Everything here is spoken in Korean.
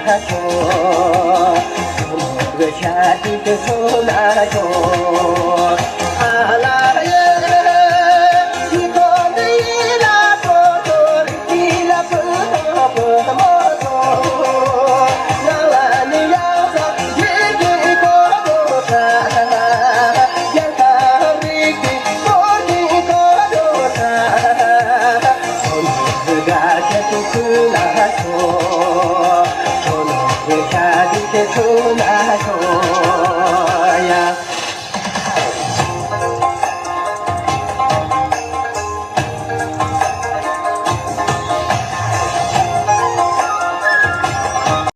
소나쇼 샤디게 소나쇼 하나의 이거미라도 이라부터 나와는 여섯 얘기고 도사 양가리기 보니고 도사 손수가 계속 나쇼 손을 샤디게 소나쇼